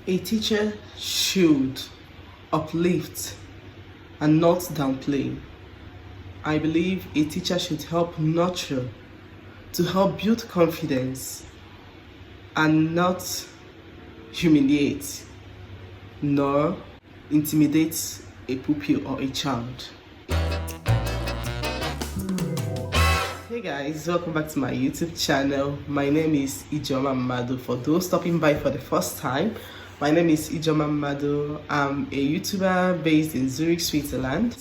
A teacher should uplift and not downplay. I believe a teacher should help nurture, to help build confidence, and not humiliate nor intimidate a pupil or a child. Hey guys, welcome back to my YouTube channel. My name is Ijeoma Mmadụ. For those stopping by for the first time, my name is Ijeoma Mmadụ. I'm a YouTuber based in Zurich, Switzerland.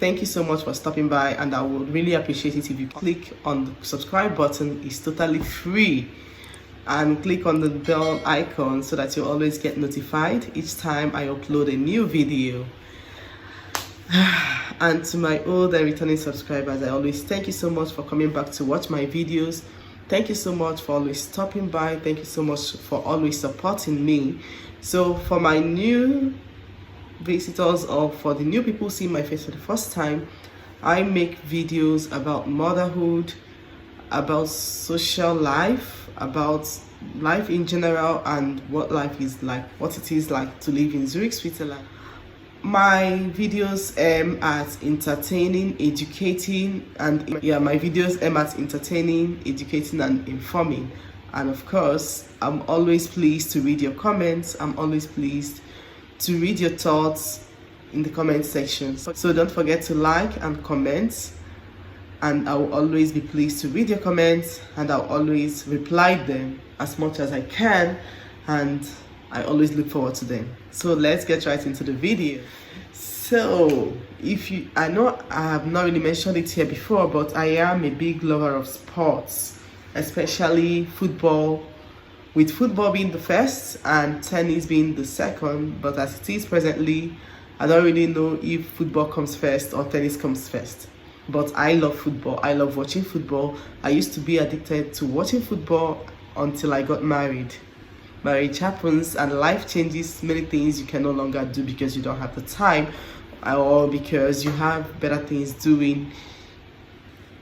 Thank you so much for stopping by, and I would really appreciate it if you click on the subscribe button. It's totally free, and click on the bell icon so that you always get notified each time I upload a new video. And to my old and returning subscribers, I always thank you so much for coming back to watch my videos. Thank you so much for always stopping by. Thank you so much for always supporting me. So for my new visitors, or for the new people seeing my face for the first time, I make videos about motherhood, about social life, about life in general, and what life is like, what it is like to live in Zurich, Switzerland. My videos aim at entertaining, educating, and my videos aim at entertaining, educating, and informing. And of course, I'm always pleased to read your comments. I'm always pleased to read your thoughts in the comment section. So don't forget to like and comment, and I will always be pleased to read your comments, and I'll always reply them as much as I can, and I always look forward to them. So let's get right into the video. So I know I have not really mentioned it here before, but I am a big lover of sports, especially football, with football being the first and tennis being the second. But as it is presently, I don't really know if football comes first or tennis comes first. But I love football. I love watching football. I used to be addicted to watching football until I got married. Marriage happens and life changes. Many things you can no longer do because you don't have the time, or because you have better things doing,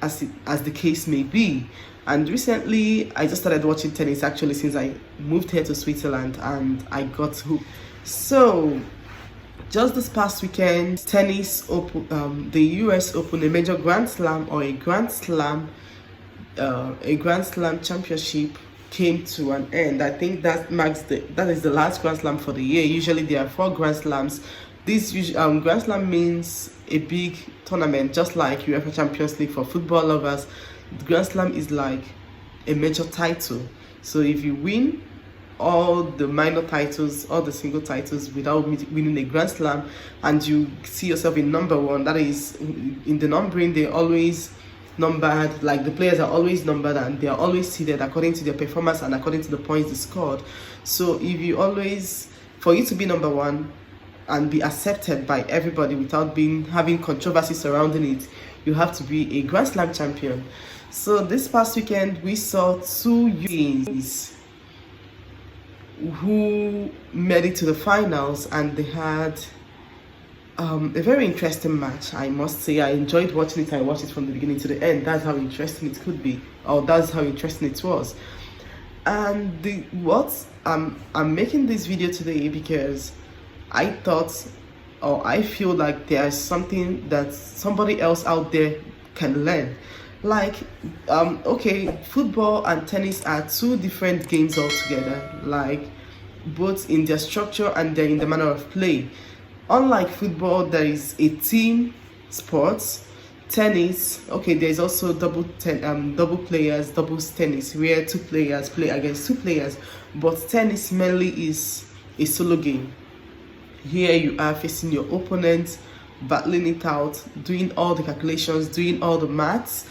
as the case may be. And recently I just started watching tennis, actually, since I moved here to Switzerland, and I got hooked. So just this past weekend, tennis open, the US Open, a major Grand Slam, or a Grand Slam championship, came to an end. I think that is the last Grand Slam for the year. Usually there are 4 Grand Slams. This Grand Slam means a big tournament, just like UEFA Champions League for football lovers. The Grand Slam is like a major title. So if you win all the minor titles, all the single titles, without winning a Grand Slam, and you see yourself in number 1, that is, in the numbering, they always numbered, like the players are always numbered, and they are always seeded according to their performance and according to the points they scored. So if you always, for you to be number 1 and be accepted by everybody without having controversy surrounding it, you have to be a Grand Slam champion. So this past weekend we saw 2 games who made it to the finals, and they had a very interesting match, I must say. I enjoyed watching it. I watched it from the beginning to the end. That's how interesting it could be, or that's how interesting it was. And I'm making this video today because I thought, or I feel like there's something that somebody else out there can learn. Like, okay, football and tennis are 2 different games altogether, like both in their structure and then in the manner of play. Unlike football, there is a team sport. Tennis, okay, there's also doubles tennis, where 2 players play against 2 players. But tennis mainly is a solo game. Here you are facing your opponent, battling it out, doing all the calculations, doing all the maths,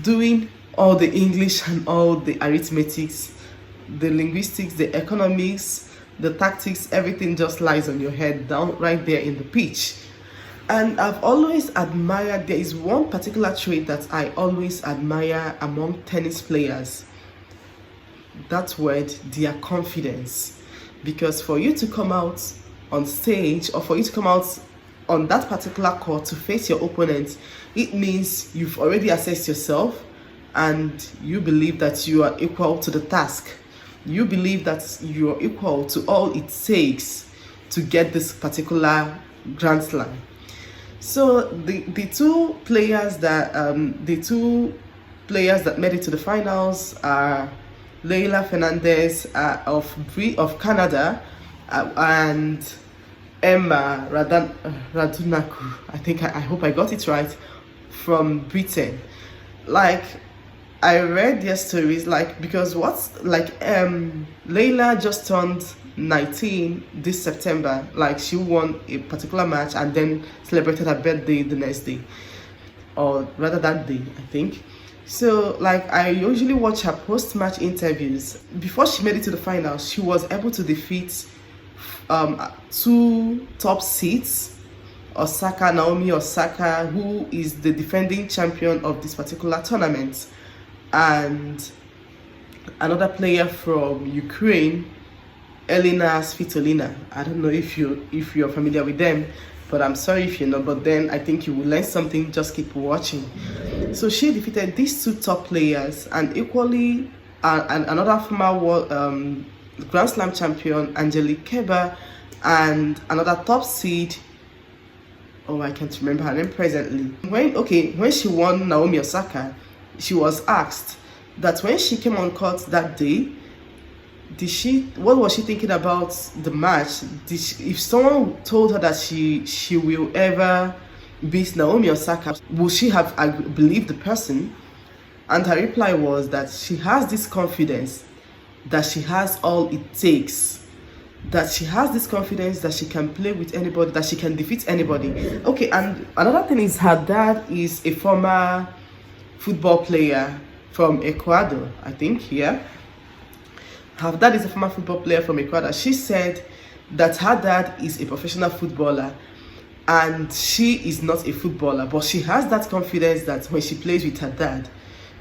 doing all the English and all the arithmetics, the linguistics, the economics, the tactics. Everything just lies on your head, down right there in the pitch. And I've always admired, there is one particular trait that I always admire among tennis players. That word, their confidence. Because for you to come out on stage, or for you to come out on that particular court to face your opponent, it means you've already assessed yourself and you believe that you are equal to the task. you believe that you're equal to all it takes to get this particular Grand Slam. So the two players that made it to the finals are Leila Fernandez of Canada and Emma Radunaku. I hope I got it right, from Britain. Like, I read their stories, like, because Leila just turned 19 this September. Like, she won a particular match and then celebrated her birthday the next day, or rather that day, I think. So, like, I usually watch her post-match interviews. Before she made it to the finals, she was able to defeat two top seeds, Naomi Osaka, who is the defending champion of this particular tournament, and another player from Ukraine, Elena Svitolina. I don't know if you're familiar with them, but I'm sorry if you're not, but then I think you will learn something. Just keep watching. So she defeated these two top players, and equally another former Grand Slam champion, Angelique Kerber, and another top seed, I can't remember her name presently. When she won Naomi Osaka, she was asked that when she came on court that day, what was she thinking about the match? If someone told her that she will ever beat Naomi Osaka, would she have believed the person? And her reply was that she has this confidence that she has all it takes, that she has this confidence that she can play with anybody, that she can defeat anybody. Okay, and another thing is her dad is a former football player from Ecuador, I think, yeah. Her dad is a former football player from Ecuador. She said that her dad is a professional footballer and she is not a footballer, but she has that confidence that when she plays with her dad,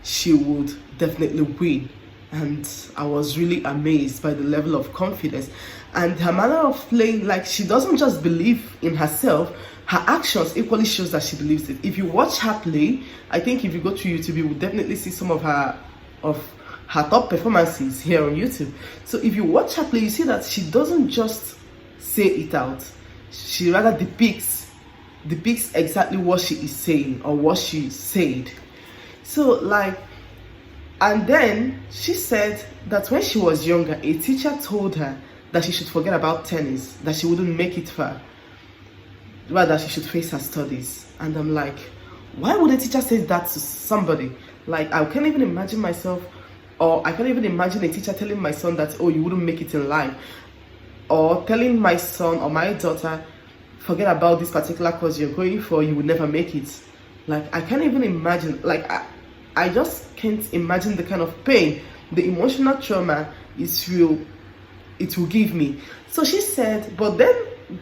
she would definitely win. And I was really amazed by the level of confidence and her manner of playing. Like, she doesn't just believe in herself, her actions equally shows that she believes it. If you watch her play, I think if you go to YouTube, you will definitely see some of her top performances here on YouTube. So if you watch her play, you see that she doesn't just say it out. She rather depicts exactly what she is saying or what she said. So, like, and then she said that when she was younger, a teacher told her that she should forget about tennis, that she wouldn't make it far, rather she should face her studies. And I'm like, why would a teacher say that to somebody? Like, I can't even imagine myself, or I can't even imagine a teacher telling my son that, oh, you wouldn't make it in life, or telling my son or my daughter, forget about this particular course you're going for, you would never make it. Like, I can't even imagine. Like, I just can't imagine the kind of pain, the emotional trauma it will give me. So she said, but then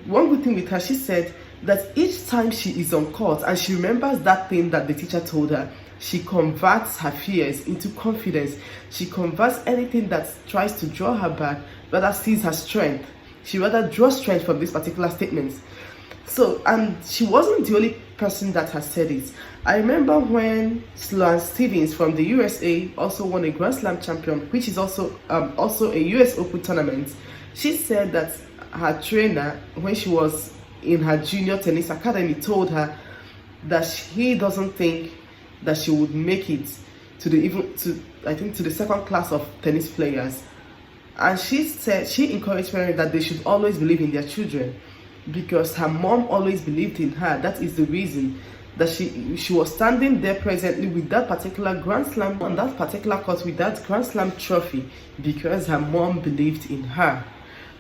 one good thing with her, she said that each time she is on court and she remembers that thing that the teacher told her, she converts her fears into confidence. She converts anything that tries to draw her back, rather sees her strength. She rather draws strength from these particular statements. So, and she wasn't the only person that has said it. I remember when Sloane Stevens from the USA also won a Grand Slam champion, which is also a US Open tournament. She said that her trainer, when she was in her junior tennis academy, told her that he doesn't think that she would make it to the second class of tennis players. And she said she encouraged parents that they should always believe in their children, because her mom always believed in her. That is the reason that she was standing there presently with that particular Grand Slam on that particular court with that Grand Slam trophy, because her mom believed in her.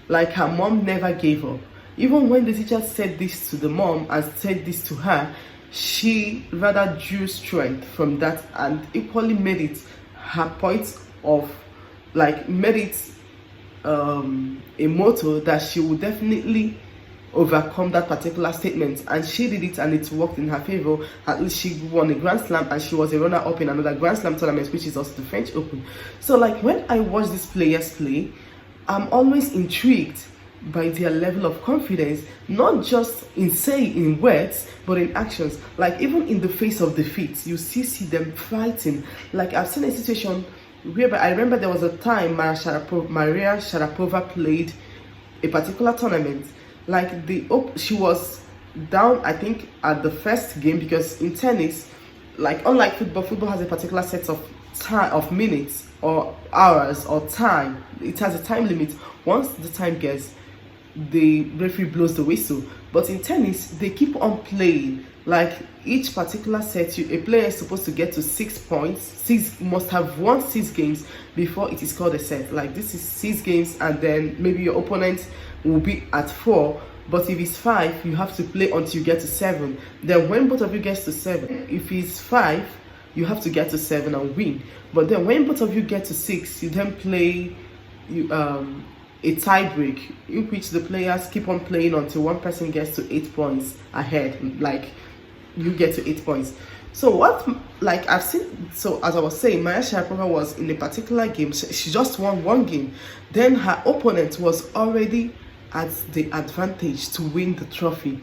Like, her mom never gave up. Even when the teacher said this to the mom and said this to her, she rather drew strength from that and equally made it her point of, like, made it a motto that she would definitely overcome that particular statement. And she did it, and it worked in her favor. At least she won a Grand Slam, and she was a runner-up in another Grand Slam tournament, which is also the French Open. So, like, when I watch these players play, I'm always intrigued by their level of confidence, not just in words, but in actions. Like, even in the face of defeat, you see them fighting. Like, I've seen a situation whereby I remember there was a time Maria Sharapova played a particular tournament. Like she was down, I think, at the first game, because in tennis, like unlike football has a particular set of time, of minutes or hours or time. It has a time limit. Once the time gets, the referee blows the whistle. But in tennis, they keep on playing. Like each particular set, a player is supposed to get to 6 points. Must have won 6 games before it is called a set. Like this is 6 games, and then maybe your opponent will be at 4. But if it's 5, you have to play until you get to 7. Then when both of you get to 7, if it's 5, you have to get to 7 and win. But then when both of you get to 6, you then play a tie break, in which the players keep on playing until one person gets to 8 points ahead. Like you get to 8 points. So what, like I've seen, so as I was saying, Maria Sharapova was in a particular game. She just won 1 game. Then her opponent was already at the advantage to win the trophy.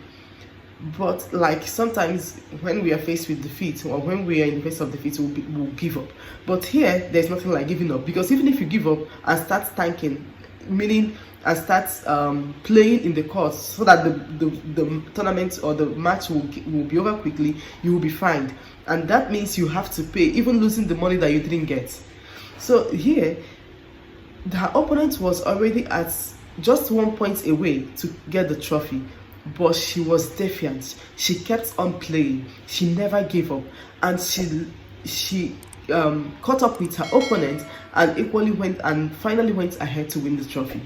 But like sometimes when we are faced with defeat, or when we are in the face of defeat, we'll give up. But here there's nothing like giving up, because even if you give up and start tanking, meaning and start playing in the course so that the tournament or the match will be over quickly, you will be fined, and that means you have to pay, even losing the money that you didn't get. So here the opponent was already at just 1 point away to get the trophy, but she was defiant. She kept on playing. She never gave up, and she caught up with her opponent and finally went ahead to win the trophy.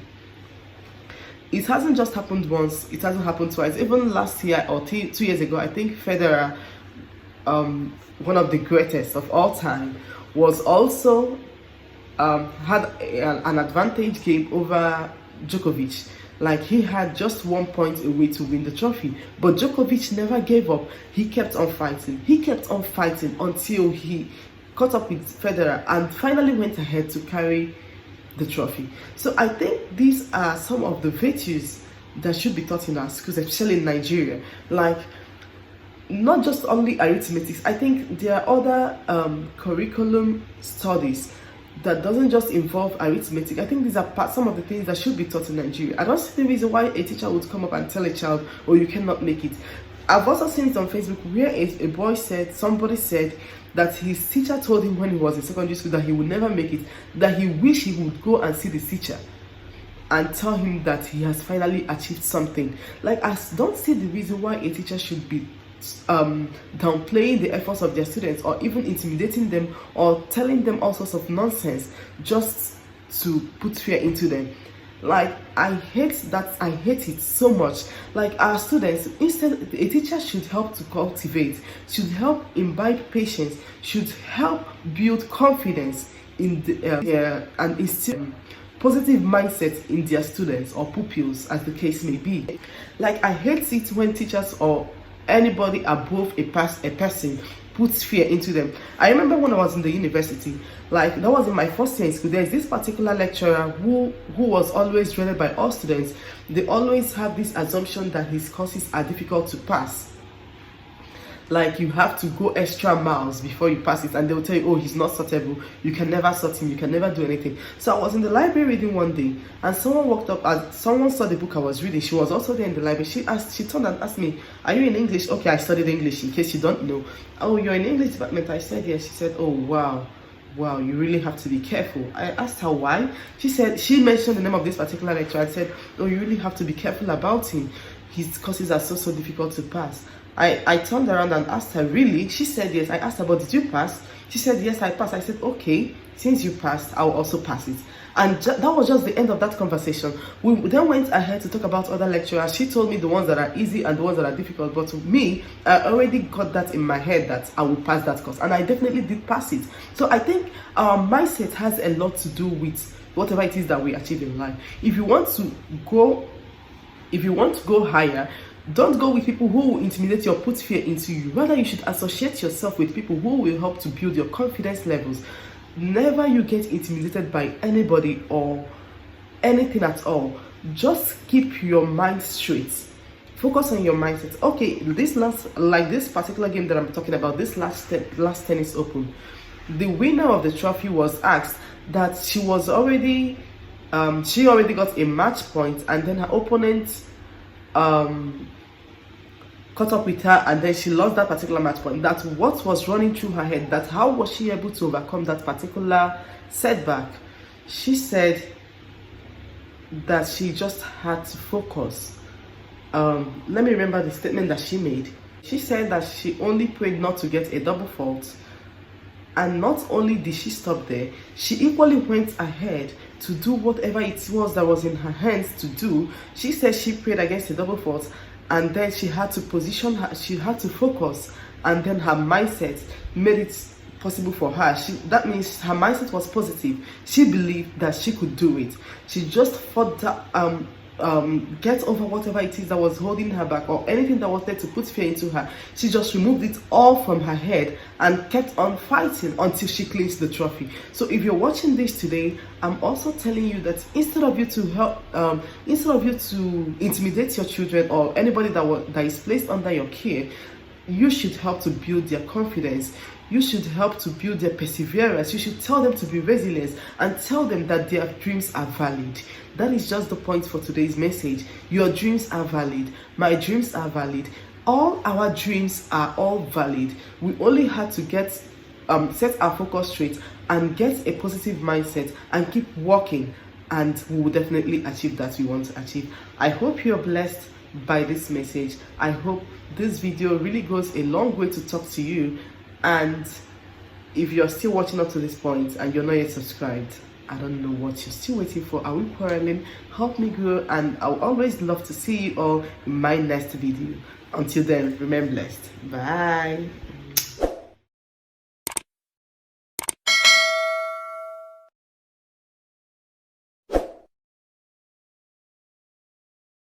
It hasn't just happened once, it hasn't happened twice. Even last year or 2 years ago, I think Federer, one of the greatest of all time, was also had an advantage game over Djokovic. Like he had just 1 point away to win the trophy, but Djokovic never gave up. He kept on fighting. He kept on fighting until he caught up with Federer and finally went ahead to carry the trophy. So I think these are some of the virtues that should be taught in our schools, especially in Nigeria. Like not just only arithmetic. I think there are other curriculum studies that doesn't just involve arithmetic. I think these are some of the things that should be taught in Nigeria. I don't see the reason why a teacher would come up and tell a child, oh, you cannot make it. I've also seen it on Facebook where a boy said, somebody said that his teacher told him when he was in secondary school that he would never make it, that he wished he would go and see the teacher and tell him that he has finally achieved something. Like, I don't see the reason why a teacher should be downplaying the efforts of their students, or even intimidating them, or telling them all sorts of nonsense just to put fear into them. Like, I hate that. I hate it so much. Like, our students, instead, a teacher should help to cultivate, should help imbibe patience, should help build confidence in and instill positive mindset in their students or pupils, as the case may be. Like, I hate it when teachers or anybody above a person puts fear into them. I remember when I was in the university, like that was in my first year in school, there's this particular lecturer who was always dreaded by all students. They always have this assumption that his courses are difficult to pass. Like, you have to go extra miles before you pass it, and they'll tell you, oh, he's not sortable, you can never sort him, you can never do anything. So I was in the library reading one day, and someone walked up, and someone saw the book I was reading. She was also there in the library. She turned and asked me, are you in English? Okay, I studied English, in case you don't know. Oh, you're in English department? I said yes. She said, oh, wow, you really have to be careful. I asked her why. She mentioned the name of this particular lecturer. I said, oh, you really have to be careful about him. His courses are so difficult to pass. I turned around and asked her, really? She said yes. I asked her, but did you pass? She said yes, I passed. I said, okay, since you passed, I'll also pass it. And that was just the end of that conversation. We then went ahead to talk about other lecturers. She told me the ones that are easy and the ones that are difficult, but to me, I already got that in my head that I would pass that course, and I definitely did pass it. So I think our mindset has a lot to do with whatever it is that we achieve in life. If you want to go higher, don't go with people who will intimidate you or put fear into you. Rather, you should associate yourself with people who will help to build your confidence levels. Never you get intimidated by anybody or anything at all. Just keep your mind straight. Focus on your mindset. Okay, this particular game that I'm talking about, this last tennis open, the winner of the trophy was asked that she already got a match point, and then her opponent caught up with her, and then she lost that particular match point. That what was running through her head, that how was she able to overcome that particular setback. She said that she just had to focus. Let me remember the statement that she made. She said that she only prayed not to get a double fault, and not only did she stop there, she equally went ahead to do whatever it was that was in her hands to do. She said she prayed against a double fault, and then she had to position her, she had to focus, and then her mindset made it possible for her. That means her mindset was positive. She believed that she could do it. She just fought that get over whatever it is that was holding her back, or anything that was there to put fear into her. She just removed it all from her head and kept on fighting until she clinched the trophy. So if you're watching this today, I'm also telling you that instead of you to intimidate your children or anybody that is placed under your care, you should help to build their confidence. You should help to build their perseverance. You should tell them to be resilient and tell them that their dreams are valid. That is just the point for today's message. Your dreams are valid. My dreams are valid. All our dreams are all valid. We only had to set our focus straight and get a positive mindset and keep working, and we will definitely achieve that we want to achieve. I hope you're blessed by this message. I hope this video really goes a long way to talk to you. And if you're still watching up to this point and you're not yet subscribed, I don't know what you're still waiting for. Are we quarreling? Help me grow, and I'll always love to see you all in my next video. Until then, remain blessed. Bye.